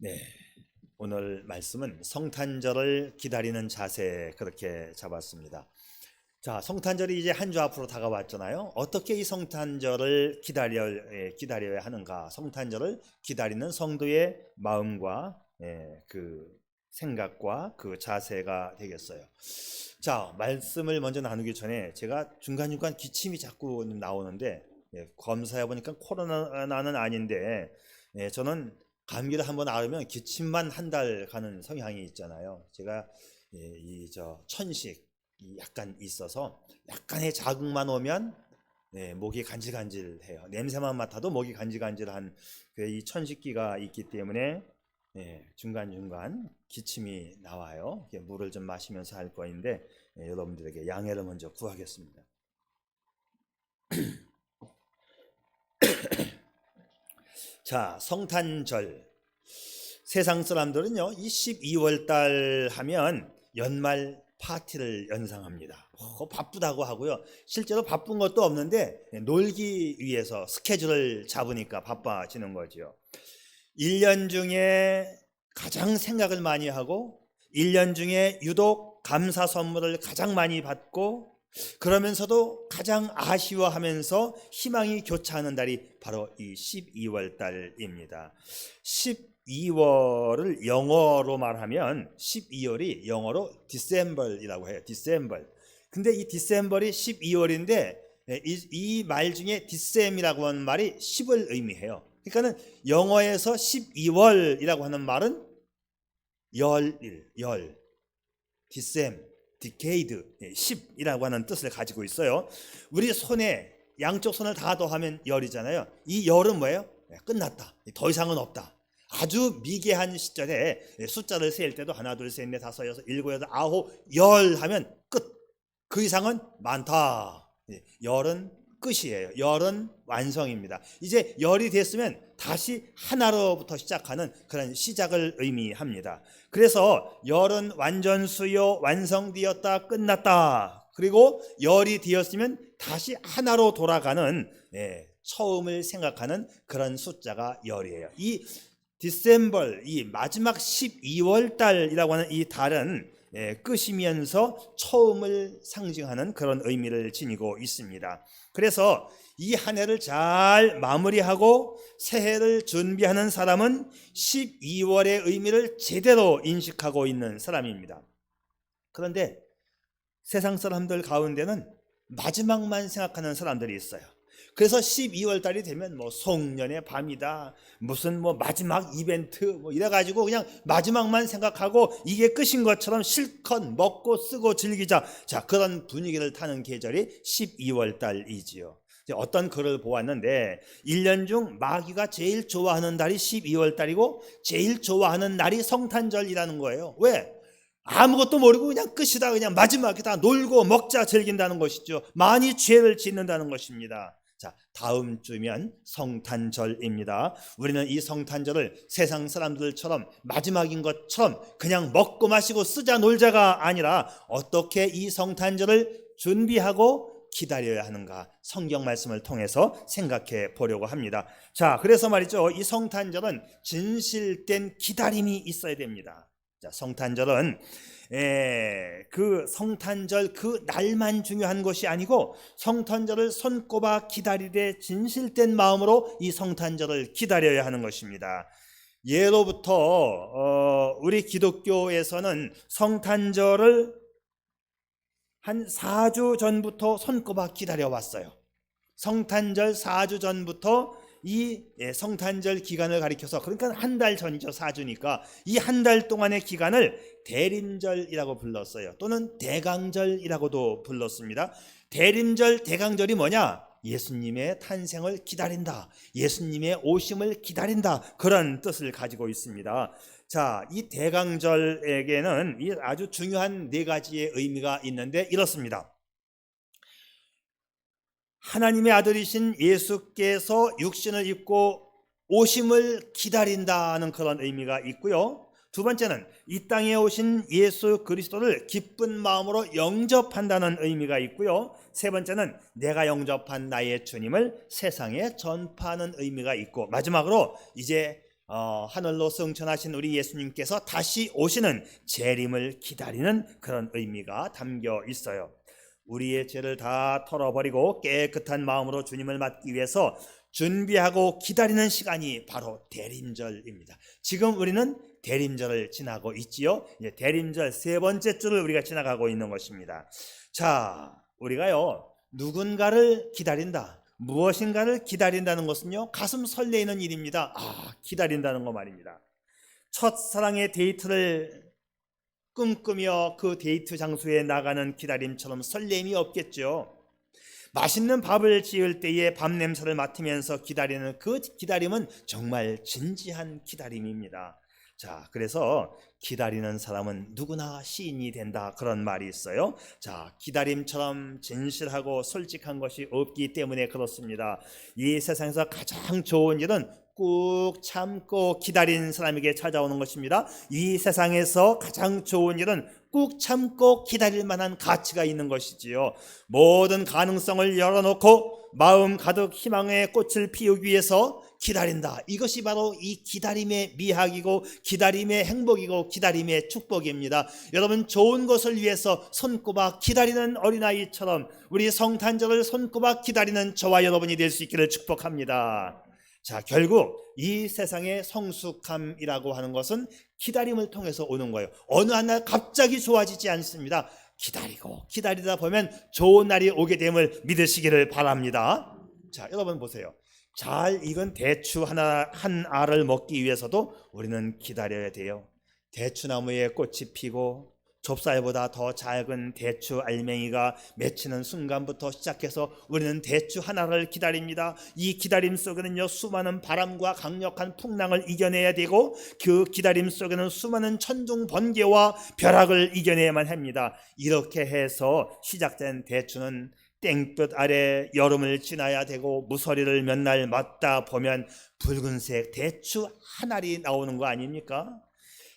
네, 오늘 말씀은 성탄절을 기다리는 자세 그렇게 잡았습니다. 자, 성탄절이 이제 한 주 앞으로 다가왔잖아요. 어떻게 이 성탄절을 기다려야 하는가? 성탄절을 기다리는 성도의 마음과 그 생각과 그 자세가 되겠어요. 자, 말씀을 먼저 나누기 전에 제가 중간중간 기침이 자꾸 나오는데 검사해 보니까 코로나는 아닌데 저는 감기를 한번 앓으면 기침만 한 달 가는 성향이 있잖아요. 제가 이저 천식 약간 있어서 약간의 자극만 오면 목이 간질간질해요. 냄새만 맡아도 목이 간질간질한 이 천식기가 있기 때문에 중간중간 기침이 나와요. 물을 좀 마시면서 할 거인데 여러분들에게 양해를 먼저 구하겠습니다. 자, 성탄절. 세상 사람들은요, 이 12월 달 하면 연말 파티를 연상합니다. 바쁘다고 하고요. 실제로 바쁜 것도 없는데 놀기 위해서 스케줄을 잡으니까 바빠지는 거죠. 1년 중에 가장 생각을 많이 하고 1년 중에 유독 감사 선물을 가장 많이 받고 그러면서도 가장 아쉬워하면서 희망이 교차하는 달이 바로 이 12월 달입니다. 12월을 영어로 말하면 12월이 영어로 December이라고 해요. December. 근데 이 December이 12월인데 이 말 중에 Decem이라고 하는 말이 10을 의미해요. 그러니까는 영어에서 12월이라고 하는 말은 열, Decem, decade, 10이라고 하는 뜻을 가지고 있어요. 우리 손에 양쪽 손을 다 더하면 열이잖아요. 이 열은 뭐예요? 끝났다. 더 이상은 없다. 아주 미개한 시절에 숫자를 셀 때도 하나, 둘, 셋, 넷, 다섯, 여섯, 일곱, 여덟, 아홉, 열 하면 끝. 그 이상은 많다. 열은 끝이에요. 열은 완성입니다. 이제 열이 됐으면 다시 하나로부터 시작하는 그런 시작을 의미합니다. 그래서 열은 완전 수요, 완성되었다, 끝났다. 그리고 열이 되었으면 다시 하나로 돌아가는 처음을 생각하는 그런 숫자가 열이에요. 이 디셈벌, 이 마지막 12월 달이라고 하는 이 달은 끝이면서 처음을 상징하는 그런 의미를 지니고 있습니다. 그래서 이 한 해를 잘 마무리하고 새해를 준비하는 사람은 12월의 의미를 제대로 인식하고 있는 사람입니다. 그런데 세상 사람들 가운데는 마지막만 생각하는 사람들이 있어요. 그래서 12월 달이 되면 뭐 송년의 밤이다, 무슨 뭐 마지막 이벤트 뭐 이래가지고 그냥 마지막만 생각하고 이게 끝인 것처럼 실컷 먹고 쓰고 즐기자, 자 그런 분위기를 타는 계절이 12월 달이지요. 어떤 글을 보았는데 1년 중 마귀가 제일 좋아하는 달이 12월 달이고 제일 좋아하는 날이 성탄절이라는 거예요. 왜? 아무것도 모르고 그냥 끝이다, 그냥 마지막이다, 놀고 먹자 즐긴다는 것이죠. 많이 죄를 짓는다는 것입니다. 자, 다음 주면 성탄절입니다. 우리는 이 성탄절을 세상 사람들처럼 마지막인 것처럼 그냥 먹고 마시고 쓰자 놀자가 아니라 어떻게 이 성탄절을 준비하고 기다려야 하는가 성경 말씀을 통해서 생각해 보려고 합니다. 자, 그래서 말이죠, 이 성탄절은 진실된 기다림이 있어야 됩니다. 자, 성탄절은 그 성탄절 그 날만 중요한 것이 아니고 성탄절을 손꼽아 기다리되 진실된 마음으로 이 성탄절을 기다려야 하는 것입니다. 예로부터 우리 기독교에서는 성탄절을 한 4주 전부터 손꼽아 기다려왔어요. 성탄절 4주 전부터 이 성탄절 기간을 가리켜서, 그러니까 한 달 전이죠. 4주니까 이 한 달 동안의 기간을 대림절이라고 불렀어요. 또는 대강절이라고도 불렀습니다. 대림절, 대강절이 뭐냐? 예수님의 탄생을 기다린다, 예수님의 오심을 기다린다, 그런 뜻을 가지고 있습니다. 자, 이 대강절에게는 이 아주 중요한 네 가지의 의미가 있는데 이렇습니다. 하나님의 아들이신 예수께서 육신을 입고 오심을 기다린다는 그런 의미가 있고요. 두 번째는 이 땅에 오신 예수 그리스도를 기쁜 마음으로 영접한다는 의미가 있고요. 세 번째는 내가 영접한 나의 주님을 세상에 전파하는 의미가 있고, 마지막으로 이제 하늘로 승천하신 우리 예수님께서 다시 오시는 재림을 기다리는 그런 의미가 담겨 있어요. 우리의 죄를 다 털어버리고 깨끗한 마음으로 주님을 맞기 위해서 준비하고 기다리는 시간이 바로 대림절입니다. 지금 우리는 대림절을 지나고 있지요. 이제 대림절 세 번째 주를 우리가 지나가고 있는 것입니다. 자, 우리가요 누군가를 기다린다, 무엇인가를 기다린다는 것은요 가슴 설레이는 일입니다. 기다린다는 거 말입니다. 첫사랑의 데이트를 꿈꾸며 그 데이트 장소에 나가는 기다림처럼 설렘이 없겠죠. 맛있는 밥을 지을 때에 밥 냄새를 맡으면서 기다리는 그 기다림은 정말 진지한 기다림입니다. 자, 그래서 기다리는 사람은 누구나 시인이 된다, 그런 말이 있어요. 자, 기다림처럼 진실하고 솔직한 것이 없기 때문에 그렇습니다. 이 세상에서 가장 좋은 일은 꾹 참고 기다린 사람에게 찾아오는 것입니다. 이 세상에서 가장 좋은 일은 꾹 참고 기다릴 만한 가치가 있는 것이지요. 모든 가능성을 열어놓고 마음 가득 희망의 꽃을 피우기 위해서 기다린다. 이것이 바로 이 기다림의 미학이고 기다림의 행복이고 기다림의 축복입니다. 여러분, 좋은 것을 위해서 손꼽아 기다리는 어린아이처럼 우리 성탄절을 손꼽아 기다리는 저와 여러분이 될 수 있기를 축복합니다. 자, 결국 이 세상의 성숙함이라고 하는 것은 기다림을 통해서 오는 거예요. 어느 한 날 갑자기 좋아지지 않습니다. 기다리고 기다리다 보면 좋은 날이 오게 됨을 믿으시기를 바랍니다. 자, 여러분 보세요. 잘 익은 대추 한 알을 먹기 위해서도 우리는 기다려야 돼요. 대추나무에 꽃이 피고 좁쌀보다 더 작은 대추 알맹이가 맺히는 순간부터 시작해서 우리는 대추 하나를 기다립니다. 이 기다림 속에는요 수많은 바람과 강력한 풍랑을 이겨내야 되고 그 기다림 속에는 수많은 천둥 번개와 벼락을 이겨내야만 합니다. 이렇게 해서 시작된 대추는 땡볕 아래 여름을 지나야 되고 무서리를 몇 날 맞다 보면 붉은색 대추 한 알이 나오는 거 아닙니까?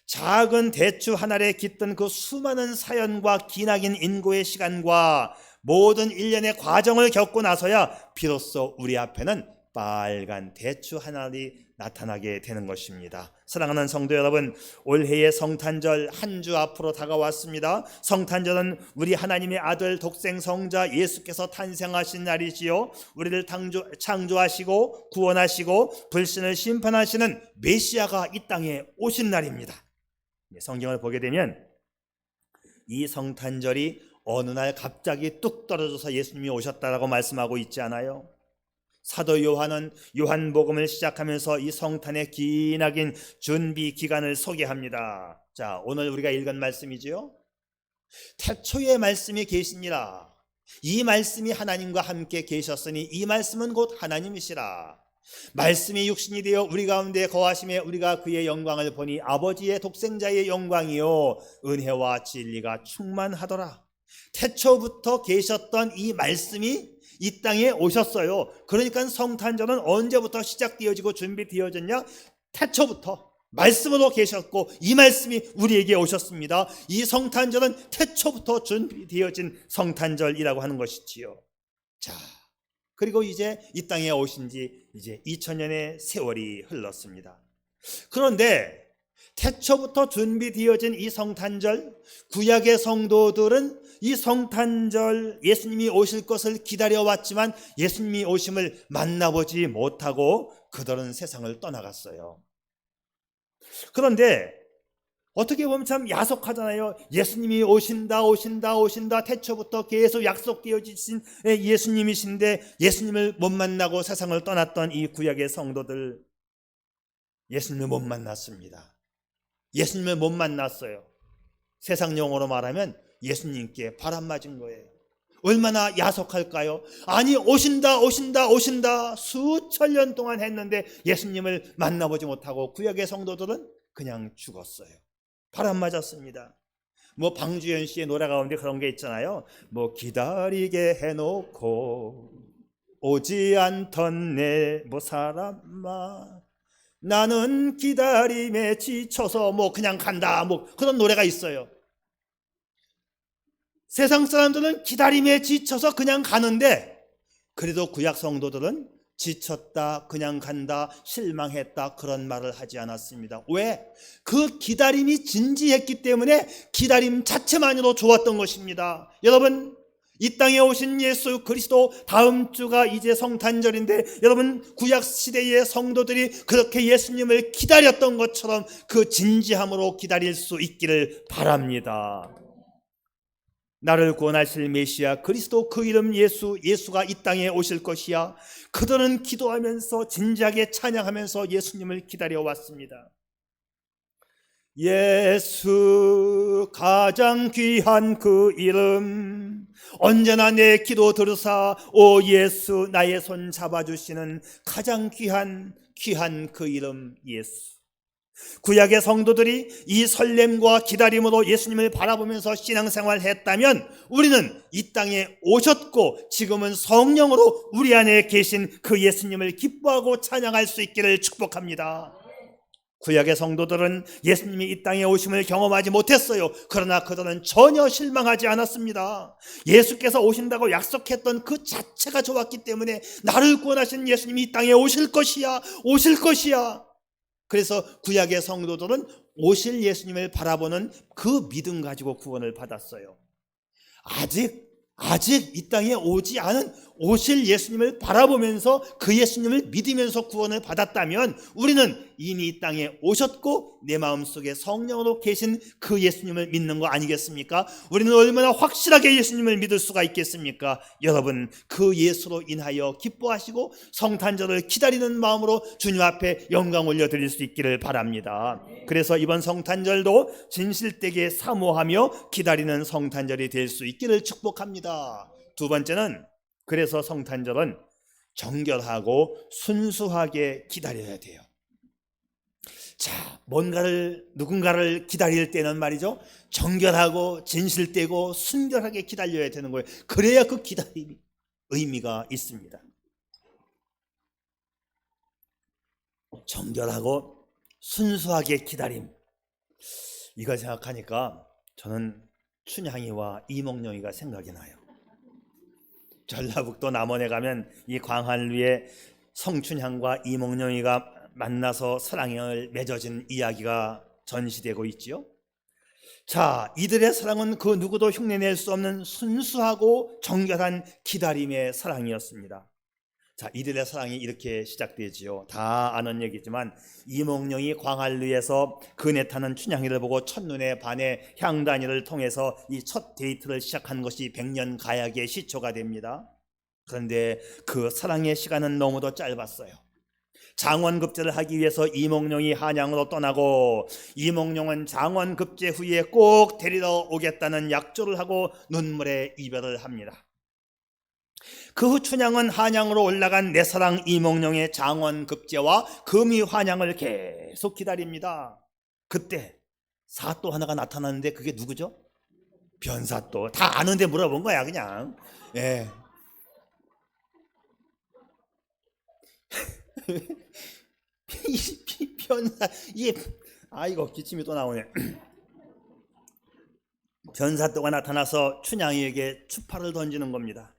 작은 대추 한 알에 깃든 그 수많은 사연과 기나긴 인고의 시간과 모든 일련의 과정을 겪고 나서야 비로소 우리 앞에는 빨간 대추 한 알이 나타나게 되는 것입니다. 사랑하는 성도 여러분, 올해의 성탄절 한 주 앞으로 다가왔습니다. 성탄절은 우리 하나님의 아들 독생 성자 예수께서 탄생하신 날이지요. 우리를 창조하시고 구원하시고 불신을 심판하시는 메시아가 이 땅에 오신 날입니다. 성경을 보게 되면 이 성탄절이 어느 날 갑자기 뚝 떨어져서 예수님이 오셨다라고 말씀하고 있지 않아요? 사도 요한은 요한복음을 시작하면서 이 성탄의 기나긴 준비 기간을 소개합니다. 자, 오늘 우리가 읽은 말씀이지요. 태초에 말씀이 계시니라. 이 말씀이 하나님과 함께 계셨으니 이 말씀은 곧 하나님이시라. 말씀이 육신이 되어 우리 가운데 거하심에 우리가 그의 영광을 보니 아버지의 독생자의 영광이요 은혜와 진리가 충만하더라. 태초부터 계셨던 이 말씀이 이 땅에 오셨어요. 그러니까 성탄절은 언제부터 시작되어지고 준비되어졌냐? 태초부터 말씀으로 계셨고 이 말씀이 우리에게 오셨습니다. 이 성탄절은 태초부터 준비되어진 성탄절이라고 하는 것이지요. 자, 그리고 이제 이 땅에 오신 지 이제 2000년의 세월이 흘렀습니다. 그런데 태초부터 준비되어진 이 성탄절, 구약의 성도들은 이 성탄절 예수님이 오실 것을 기다려왔지만 예수님이 오심을 만나보지 못하고 그들은 세상을 떠나갔어요. 그런데 어떻게 보면 참 야속하잖아요. 예수님이 오신다 오신다 오신다 태초부터 계속 약속되어지신 예수님이신데 예수님을 못 만나고 세상을 떠났던 이 구약의 성도들, 예수님을 못 만났습니다. 예수님을 못 만났어요. 세상 용어로 말하면 예수님께 바람맞은 거예요. 얼마나 야속할까요? 아니, 오신다 오신다 오신다 수천 년 동안 했는데 예수님을 만나보지 못하고 구약의 성도들은 그냥 죽었어요. 바람맞았습니다. 뭐 방주현 씨의 노래 가운데 그런 게 있잖아요. 뭐 기다리게 해놓고 오지 않던 내 뭐 사람아 나는 기다림에 지쳐서 뭐 그냥 간다 뭐 그런 노래가 있어요. 세상 사람들은 기다림에 지쳐서 그냥 가는데 그래도 구약 성도들은 지쳤다, 그냥 간다, 실망했다 그런 말을 하지 않았습니다. 왜? 그 기다림이 진지했기 때문에 기다림 자체만으로 좋았던 것입니다. 여러분, 이 땅에 오신 예수 그리스도, 다음 주가 이제 성탄절인데 여러분, 구약 시대의 성도들이 그렇게 예수님을 기다렸던 것처럼 그 진지함으로 기다릴 수 있기를 바랍니다. 나를 구원하실 메시아 그리스도, 그 이름 예수, 예수가 이 땅에 오실 것이야. 그들은 기도하면서 진지하게 찬양하면서 예수님을 기다려왔습니다. 예수 가장 귀한 그 이름, 언제나 내 기도 들으사 오 예수 나의 손 잡아주시는 가장 귀한 그 이름 예수. 구약의 성도들이 이 설렘과 기다림으로 예수님을 바라보면서 신앙생활을 했다면 우리는 이 땅에 오셨고 지금은 성령으로 우리 안에 계신 그 예수님을 기뻐하고 찬양할 수 있기를 축복합니다. 구약의 성도들은 예수님이 이 땅에 오심을 경험하지 못했어요. 그러나 그들은 전혀 실망하지 않았습니다. 예수께서 오신다고 약속했던 그 자체가 좋았기 때문에 나를 구원하신 예수님이 이 땅에 오실 것이야, 오실 것이야. 그래서 구약의 성도들은 오실 예수님을 바라보는 그 믿음 가지고 구원을 받았어요. 아직 이 땅에 오지 않은 오실 예수님을 바라보면서 그 예수님을 믿으면서 구원을 받았다면 우리는 이미 이 땅에 오셨고 내 마음속에 성령으로 계신 그 예수님을 믿는 거 아니겠습니까? 우리는 얼마나 확실하게 예수님을 믿을 수가 있겠습니까? 여러분, 그 예수로 인하여 기뻐하시고 성탄절을 기다리는 마음으로 주님 앞에 영광 올려드릴 수 있기를 바랍니다. 그래서 이번 성탄절도 진실되게 사모하며 기다리는 성탄절이 될 수 있기를 축복합니다. 두 번째는, 그래서 성탄절은 정결하고 순수하게 기다려야 돼요. 자, 누군가를 기다릴 때는 말이죠, 정결하고 진실되고 순결하게 기다려야 되는 거예요. 그래야 그 기다림이 의미가 있습니다. 정결하고 순수하게 기다림, 이걸 생각하니까 저는 춘향이와 이몽룡이가 생각이 나요. 전라북도 남원에 가면 이 광안리에 성춘향과 이몽룡이가 만나서 사랑을 맺어진 이야기가 전시되고 있지요. 자, 이들의 사랑은 그 누구도 흉내낼 수 없는 순수하고 정결한 기다림의 사랑이었습니다. 자, 이들의 사랑이 이렇게 시작되지요. 다 아는 얘기지만 이몽룡이 광안리에서 그네 타는 춘향이를 보고 첫눈에 반해 향단이를 통해서 이 첫 데이트를 시작한 것이 100년 가약의 시초가 됩니다. 그런데 그 사랑의 시간은 너무도 짧았어요. 장원급제를 하기 위해서 이몽룡이 한양으로 떠나고 이몽룡은 장원급제 후에 꼭 데리러 오겠다는 약조를 하고 눈물의 이별을 합니다. 그 후 춘향은 한양으로 올라간 내 사랑 이몽룡의 장원급제와 금이환양을 계속 기다립니다. 그때 사또 하나가 나타났는데 그게 누구죠? 변사또. 다 아는데 물어본 거야 그냥. 예. 변사, 이게 아이고 기침이 또 나오네. 변사또가 나타나서 춘향이에게 추파를 던지는 겁니다.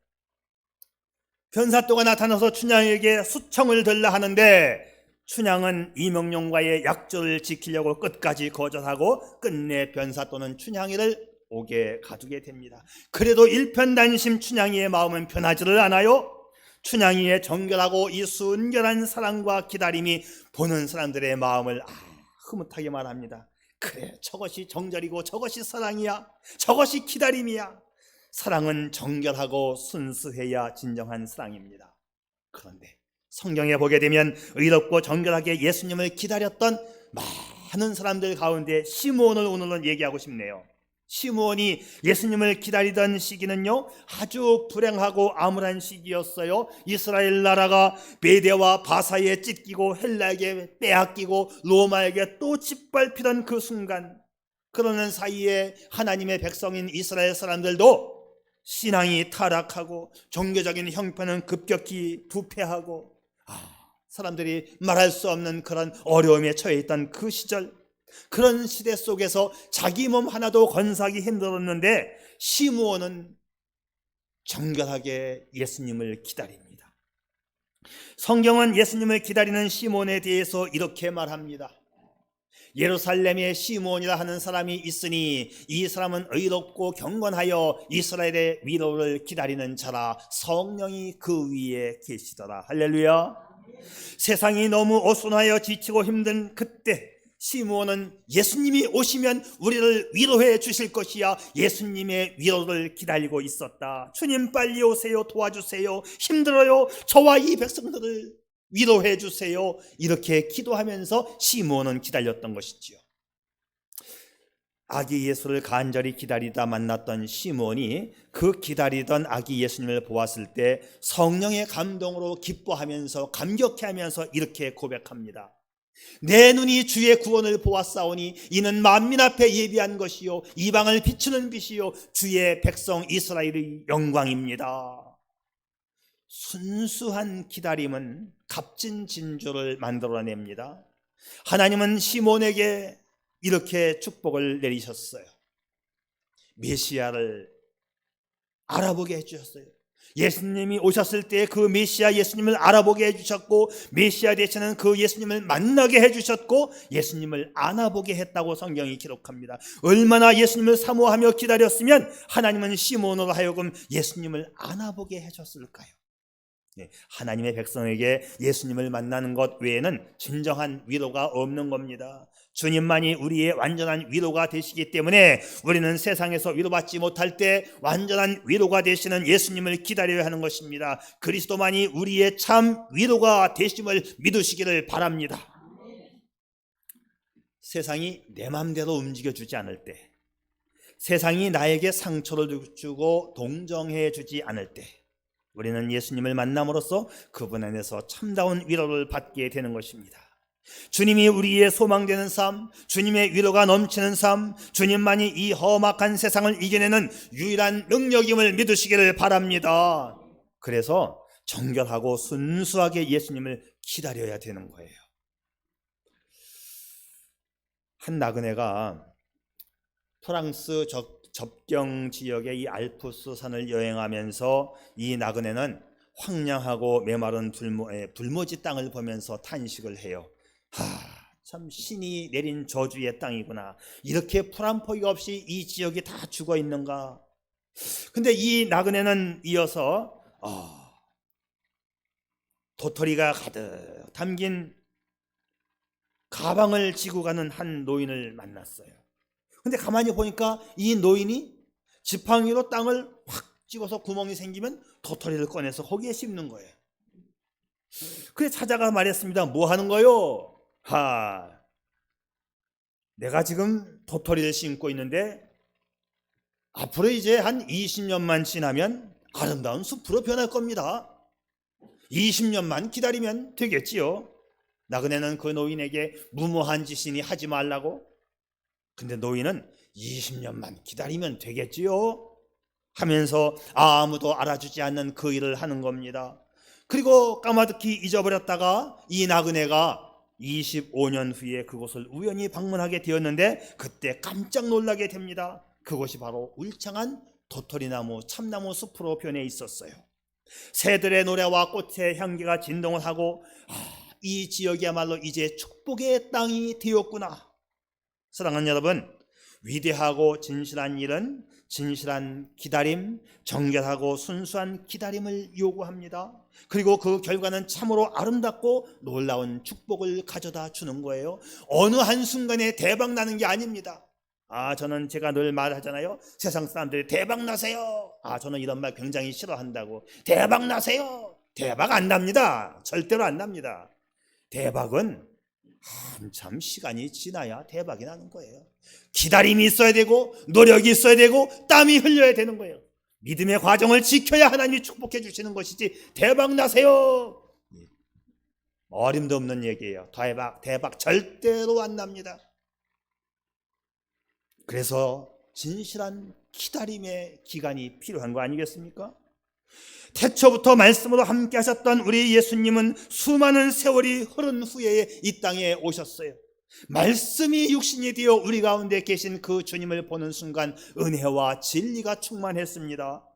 변사또가 나타나서 춘향에게 수청을 들라 하는데 춘향은 이몽룡과의 약조를 지키려고 끝까지 거절하고 끝내 변사또는 춘향이를 옥에 가두게 됩니다. 그래도 일편단심 춘향이의 마음은 변하지를 않아요. 춘향이의 정결하고 이 순결한 사랑과 기다림이 보는 사람들의 마음을 흐뭇하게 말합니다. 그래, 저것이 정절이고 저것이 사랑이야, 저것이 기다림이야. 사랑은 정결하고 순수해야 진정한 사랑입니다. 그런데 성경에 보게 되면 의롭고 정결하게 예수님을 기다렸던 많은 사람들 가운데 시므온을 오늘은 얘기하고 싶네요. 시므온이 예수님을 기다리던 시기는요, 아주 불행하고 암울한 시기였어요. 이스라엘 나라가 메대와 바사에 찢기고 헬라에게 빼앗기고 로마에게 또 짓밟히던 그 순간, 그러는 사이에 하나님의 백성인 이스라엘 사람들도 신앙이 타락하고 종교적인 형편은 급격히 부패하고 사람들이 말할 수 없는 그런 어려움에 처해 있던 그 시절, 그런 시대 속에서 자기 몸 하나도 건사하기 힘들었는데 시므온은 정결하게 예수님을 기다립니다. 성경은 예수님을 기다리는 시몬에 대해서 이렇게 말합니다. 예루살렘에 시몬이라 하는 사람이 있으니 이 사람은 의롭고 경건하여 이스라엘의 위로를 기다리는 자라. 성령이 그 위에 계시더라. 할렐루야. 세상이 너무 어수선하여 지치고 힘든 그때 시몬은 예수님이 오시면 우리를 위로해 주실 것이야 예수님의 위로를 기다리고 있었다. 주님 빨리 오세요. 도와주세요. 힘들어요. 저와 이 백성들을 위로해 주세요. 이렇게 기도하면서 시몬은 기다렸던 것이지요. 아기 예수를 간절히 기다리다 만났던 시몬이 그 기다리던 아기 예수님을 보았을 때 성령의 감동으로 기뻐하면서 감격해하면서 이렇게 고백합니다. 내 눈이 주의 구원을 보았사오니 이는 만민 앞에 예비한 것이요 이방을 비추는 빛이요 주의 백성 이스라엘의 영광입니다. 순수한 기다림은 값진 진주를 만들어냅니다. 하나님은 시몬에게 이렇게 축복을 내리셨어요. 메시아를 알아보게 해주셨어요. 예수님이 오셨을 때 그 메시아 예수님을 알아보게 해주셨고 메시아 되시는 그 예수님을 만나게 해주셨고 예수님을 안아보게 했다고 성경이 기록합니다. 얼마나 예수님을 사모하며 기다렸으면 하나님은 시몬으로 하여금 예수님을 안아보게 해줬을까요? 하나님의 백성에게 예수님을 만나는 것 외에는 진정한 위로가 없는 겁니다. 주님만이 우리의 완전한 위로가 되시기 때문에 우리는 세상에서 위로받지 못할 때 완전한 위로가 되시는 예수님을 기다려야 하는 것입니다. 그리스도만이 우리의 참 위로가 되심을 믿으시기를 바랍니다. 세상이 내 마음대로 움직여주지 않을 때, 세상이 나에게 상처를 주고 동정해 주지 않을 때 우리는 예수님을 만남으로써 그분 안에서 참다운 위로를 받게 되는 것입니다. 주님이 우리의 소망되는 삶, 주님의 위로가 넘치는 삶, 주님만이 이 험악한 세상을 이겨내는 유일한 능력임을 믿으시기를 바랍니다. 그래서 정결하고 순수하게 예수님을 기다려야 되는 거예요. 한 나그네가 프랑스 접경 지역의 이 알프스 산을 여행하면서 이 나그네는 황량하고 메마른 불모지 땅을 보면서 탄식을 해요. 참 신이 내린 저주의 땅이구나. 이렇게 풀 한 포기 없이 이 지역이 다 죽어 있는가. 근데 이 나그네는 이어서 도토리가 가득 담긴 가방을 지고 가는 한 노인을 만났어요. 근데 가만히 보니까 이 노인이 지팡이로 땅을 확 찍어서 구멍이 생기면 도토리를 꺼내서 거기에 씹는 거예요. 그래 찾아가 말했습니다. 뭐 하는 거요? 내가 지금 도토리를 심고 있는데 앞으로 이제 한 20년만 지나면 아름다운 숲으로 변할 겁니다. 20년만 기다리면 되겠지요. 나그네는 그 노인에게 무모한 짓이니 하지 말라고. 근데 노인은 20년만 기다리면 되겠지요 하면서 아무도 알아주지 않는 그 일을 하는 겁니다. 그리고 까마득히 잊어버렸다가 이 나그네가 25년 후에 그곳을 우연히 방문하게 되었는데 그때 깜짝 놀라게 됩니다. 그곳이 바로 울창한 도토리나무 참나무 숲으로 변해 있었어요. 새들의 노래와 꽃의 향기가 진동을 하고 이 지역이야말로 이제 축복의 땅이 되었구나. 사랑하는 여러분, 위대하고 진실한 일은 진실한 기다림, 정결하고 순수한 기다림을 요구합니다. 그리고 그 결과는 참으로 아름답고 놀라운 축복을 가져다 주는 거예요. 어느 한순간에 대박 나는 게 아닙니다. 저는 제가 늘 말하잖아요. 세상 사람들이 대박 나세요. 저는 이런 말 굉장히 싫어한다고. 대박 나세요. 대박 안 납니다. 절대로 안 납니다. 대박은 한참 시간이 지나야 대박이 나는 거예요. 기다림이 있어야 되고 노력이 있어야 되고 땀이 흘려야 되는 거예요. 믿음의 과정을 지켜야 하나님이 축복해 주시는 것이지 대박 나세요. 어림도 없는 얘기예요. 대박 절대로 안 납니다. 그래서 진실한 기다림의 기간이 필요한 거 아니겠습니까? 태초부터 말씀으로 함께 하셨던 우리 예수님은 수많은 세월이 흐른 후에 이 땅에 오셨어요. 말씀이 육신이 되어 우리 가운데 계신 그 주님을 보는 순간 은혜와 진리가 충만했습니다.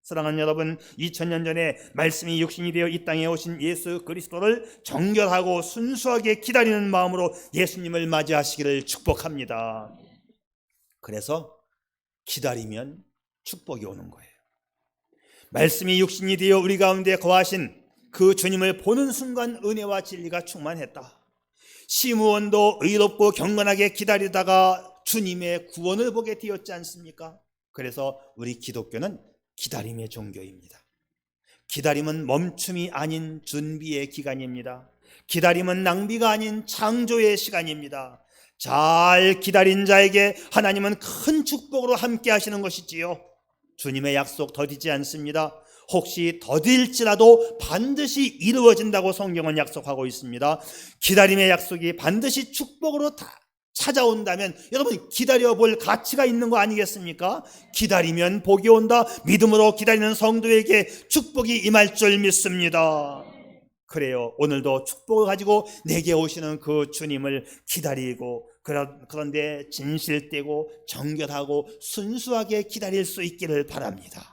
사랑하는 여러분, 2000년 전에 말씀이 육신이 되어 이 땅에 오신 예수 그리스도를 정결하고 순수하게 기다리는 마음으로 예수님을 맞이하시기를 축복합니다. 그래서 기다리면 축복이 오는 거예요. 말씀이 육신이 되어 우리 가운데 거하신 그 주님을 보는 순간 은혜와 진리가 충만했다. 시므온도 의롭고 경건하게 기다리다가 주님의 구원을 보게 되었지 않습니까? 그래서 우리 기독교는 기다림의 종교입니다. 기다림은 멈춤이 아닌 준비의 기간입니다. 기다림은 낭비가 아닌 창조의 시간입니다. 잘 기다린 자에게 하나님은 큰 축복으로 함께 하시는 것이지요. 주님의 약속 더디지 않습니다. 혹시 더딜지라도 반드시 이루어진다고 성경은 약속하고 있습니다. 기다림의 약속이 반드시 축복으로 다 찾아온다면 여러분 기다려볼 가치가 있는 거 아니겠습니까? 기다리면 복이 온다. 믿음으로 기다리는 성도에게 축복이 임할 줄 믿습니다. 그래요. 오늘도 축복을 가지고 내게 오시는 그 주님을 기다리고 그런데 진실되고 정결하고 순수하게 기다릴 수 있기를 바랍니다.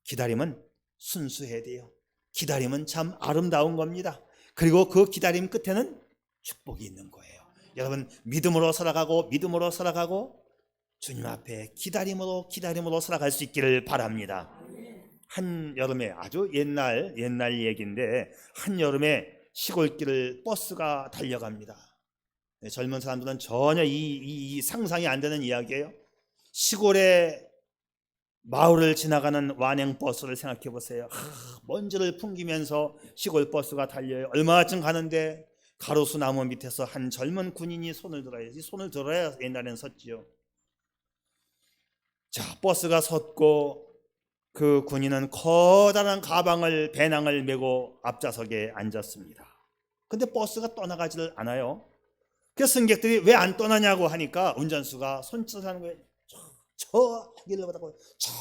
기다림은 순수해야 돼요. 기다림은 참 아름다운 겁니다. 그리고 그 기다림 끝에는 축복이 있는 거예요. 여러분 믿음으로 살아가고 주님 앞에 기다림으로 살아갈 수 있기를 바랍니다. 한여름에 아주 옛날 얘기인데 한여름에 시골길을 버스가 달려갑니다. 젊은 사람들은 전혀 이 상상이 안 되는 이야기예요. 시골에 마을을 지나가는 완행버스를 생각해 보세요. 먼지를 풍기면서 시골 버스가 달려요. 얼마쯤 가는데 가로수 나무 밑에서 한 젊은 군인이 손을 들어야지. 손을 들어야 옛날엔 섰지요. 자, 버스가 섰고 그 군인은 커다란 배낭을 메고 앞좌석에 앉았습니다. 근데 버스가 떠나가지를 않아요. 그래서 승객들이 왜 안 떠나냐고 하니까 운전수가 손짓을 하는 거예요. 저 길을 보라고, 저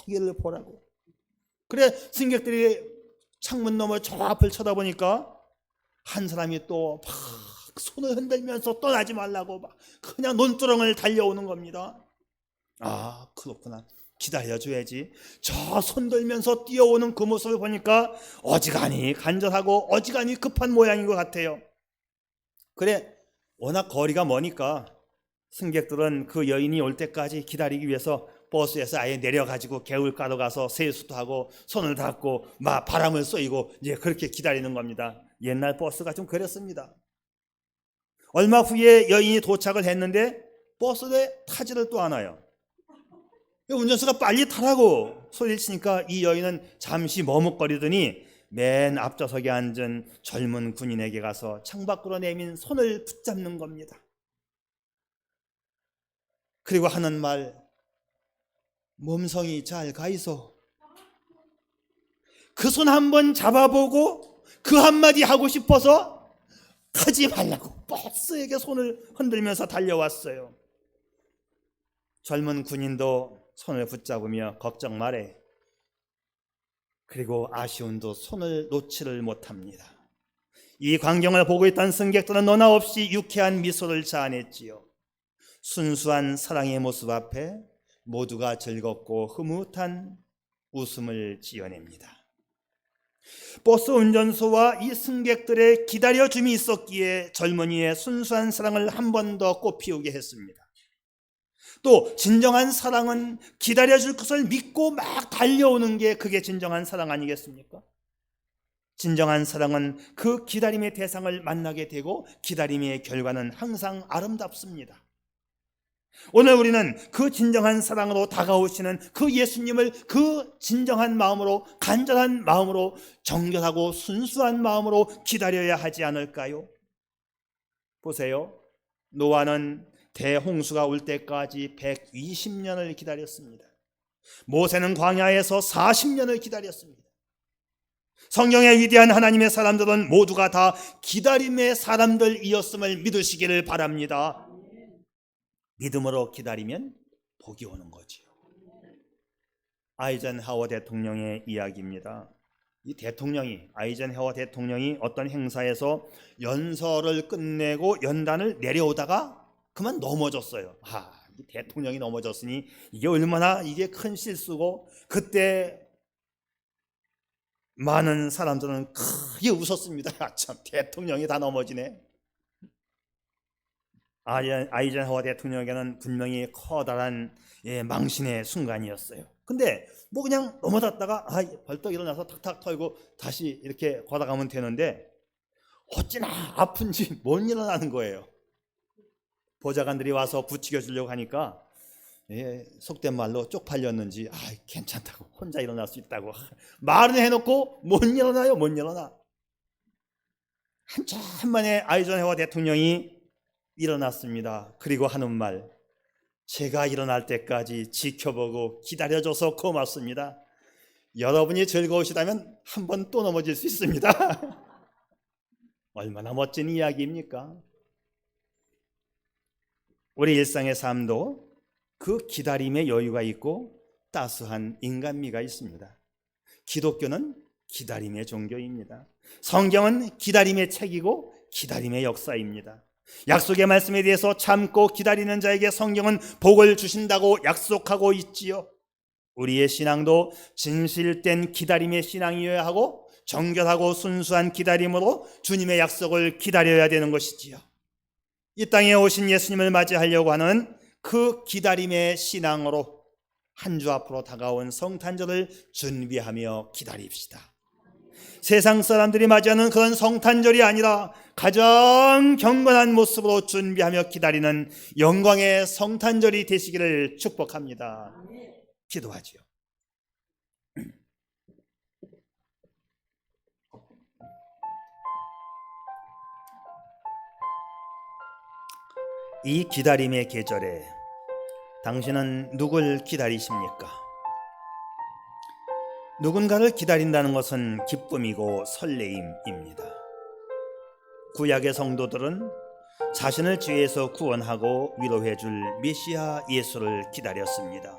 길을 보라고. 그래 승객들이 창문 너머 저 앞을 쳐다보니까 한 사람이 또 막 손을 흔들면서 떠나지 말라고 막 그냥 논두렁을 달려오는 겁니다. 아, 그렇구나. 기다려줘야지. 저 손들면서 뛰어오는 그 모습을 보니까 어지간히 간절하고 어지간히 급한 모양인 것 같아요. 그래, 워낙 거리가 머니까 승객들은 그 여인이 올 때까지 기다리기 위해서 버스에서 아예 내려가지고 개울가로 가서 세수도 하고 손을 닦고 막 바람을 쏘이고 이제 그렇게 기다리는 겁니다. 옛날 버스가 좀 그랬습니다. 얼마 후에 여인이 도착을 했는데 버스에 타지를 또 않아요. 운전수가 빨리 타라고 소리를 치니까 이 여인은 잠시 머뭇거리더니 맨 앞좌석에 앉은 젊은 군인에게 가서 창밖으로 내민 손을 붙잡는 겁니다. 그리고 하는 말, 몸성이 잘 가이소. 그 손 한번 잡아보고 그 한마디 하고 싶어서 가지 말라고 버스에게 손을 흔들면서 달려왔어요. 젊은 군인도 손을 붙잡으며 걱정 말해. 그리고 아쉬운도 손을 놓지를 못합니다. 이 광경을 보고 있던 승객들은 너나 없이 유쾌한 미소를 자아냈지요. 순수한 사랑의 모습 앞에 모두가 즐겁고 흐뭇한 웃음을 지어냅니다. 버스 운전소와 이 승객들의 기다려줌이 있었기에 젊은이의 순수한 사랑을 한 번 더 꽃피우게 했습니다. 또 진정한 사랑은 기다려줄 것을 믿고 막 달려오는 게 그게 진정한 사랑 아니겠습니까? 진정한 사랑은 그 기다림의 대상을 만나게 되고 기다림의 결과는 항상 아름답습니다. 오늘 우리는 그 진정한 사랑으로 다가오시는 그 예수님을 그 진정한 마음으로, 간절한 마음으로, 정결하고 순수한 마음으로 기다려야 하지 않을까요? 보세요. 노아는 대홍수가 올 때까지 120년을 기다렸습니다. 모세는 광야에서 40년을 기다렸습니다. 성경의 위대한 하나님의 사람들은 모두가 다 기다림의 사람들이었음을 믿으시기를 바랍니다. 믿음으로 기다리면 복이 오는 거지요. 아이젠하워 대통령의 이야기입니다. 이 아이젠하워 대통령이 어떤 행사에서 연설을 끝내고 연단을 내려오다가 그만 넘어졌어요. 이 대통령이 넘어졌으니 이게 얼마나 이게 큰 실수고, 그때 많은 사람들은 크게 웃었습니다. 아, 참 대통령이 다 넘어지네. 아이젠하워 대통령에게는 분명히 커다란 망신의 순간이었어요. 근데 뭐 그냥 넘어졌다가 벌떡 일어나서 탁탁 털고 다시 이렇게 걸어가면 되는데 어찌나 아픈지 못 일어나는 거예요. 보좌관들이 와서 부추겨 주려고 하니까 속된 말로 쪽팔렸는지 괜찮다고, 혼자 일어날 수 있다고 말은 해놓고 못 일어나요. 못 일어나. 한참 만에 아이젠하워 대통령이 일어났습니다. 그리고 하는 말, 제가 일어날 때까지 지켜보고 기다려줘서 고맙습니다. 여러분이 즐거우시다면 한 번 또 넘어질 수 있습니다. 얼마나 멋진 이야기입니까? 우리 일상의 삶도 그 기다림의 여유가 있고 따스한 인간미가 있습니다. 기독교는 기다림의 종교입니다. 성경은 기다림의 책이고 기다림의 역사입니다. 약속의 말씀에 대해서 참고 기다리는 자에게 성경은 복을 주신다고 약속하고 있지요. 우리의 신앙도 진실된 기다림의 신앙이어야 하고 정결하고 순수한 기다림으로 주님의 약속을 기다려야 되는 것이지요. 이 땅에 오신 예수님을 맞이하려고 하는 그 기다림의 신앙으로 한 주 앞으로 다가온 성탄절을 준비하며 기다립시다. 세상 사람들이 맞이하는 그런 성탄절이 아니라 가장 경건한 모습으로 준비하며 기다리는 영광의 성탄절이 되시기를 축복합니다. 기도하지요. 이 기다림의 계절에 당신은 누굴 기다리십니까? 누군가를 기다린다는 것은 기쁨이고 설레임입니다. 구약의 성도들은 자신을 죄에서 구원하고 위로해 줄 메시아 예수를 기다렸습니다.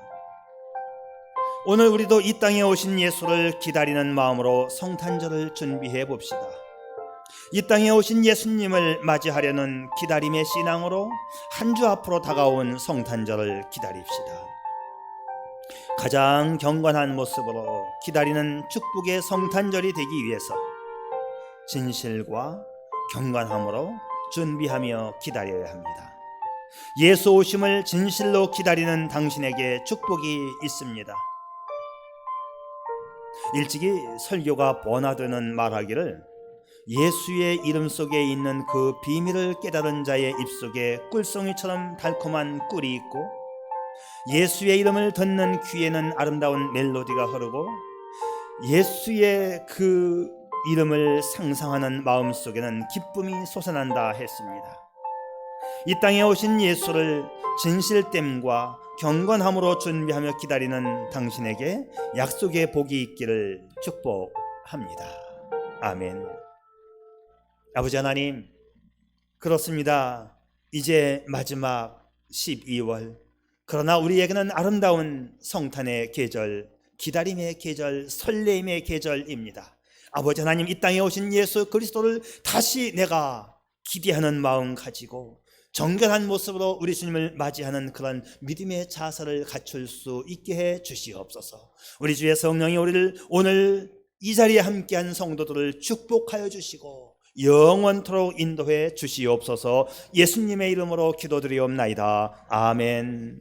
오늘 우리도 이 땅에 오신 예수를 기다리는 마음으로 성탄절을 준비해 봅시다. 이 땅에 오신 예수님을 맞이하려는 기다림의 신앙으로 한 주 앞으로 다가온 성탄절을 기다립시다. 가장 경건한 모습으로 기다리는 축복의 성탄절이 되기 위해서 진실과 경건함으로 준비하며 기다려야 합니다. 예수 오심을 진실로 기다리는 당신에게 축복이 있습니다. 일찍이 설교가 번화되는 말하기를, 예수의 이름 속에 있는 그 비밀을 깨달은 자의 입속에 꿀송이처럼 달콤한 꿀이 있고, 예수의 이름을 듣는 귀에는 아름다운 멜로디가 흐르고, 예수의 그 이름을 상상하는 마음속에는 기쁨이 솟아난다 했습니다. 이 땅에 오신 예수를 진실됨과 경건함으로 준비하며 기다리는 당신에게 약속의 복이 있기를 축복합니다. 아멘. 아버지 하나님, 그렇습니다. 이제 마지막 12월, 그러나 우리에게는 아름다운 성탄의 계절, 기다림의 계절, 설레임의 계절입니다. 아버지 하나님, 이 땅에 오신 예수 그리스도를 다시 내가 기대하는 마음 가지고 정결한 모습으로 우리 주님을 맞이하는 그런 믿음의 자세를 갖출 수 있게 해 주시옵소서. 우리 주의 성령이 우리를 오늘 이 자리에 함께한 성도들을 축복하여 주시고 영원토록 인도해 주시옵소서. 예수님의 이름으로 기도드리옵나이다. 아멘.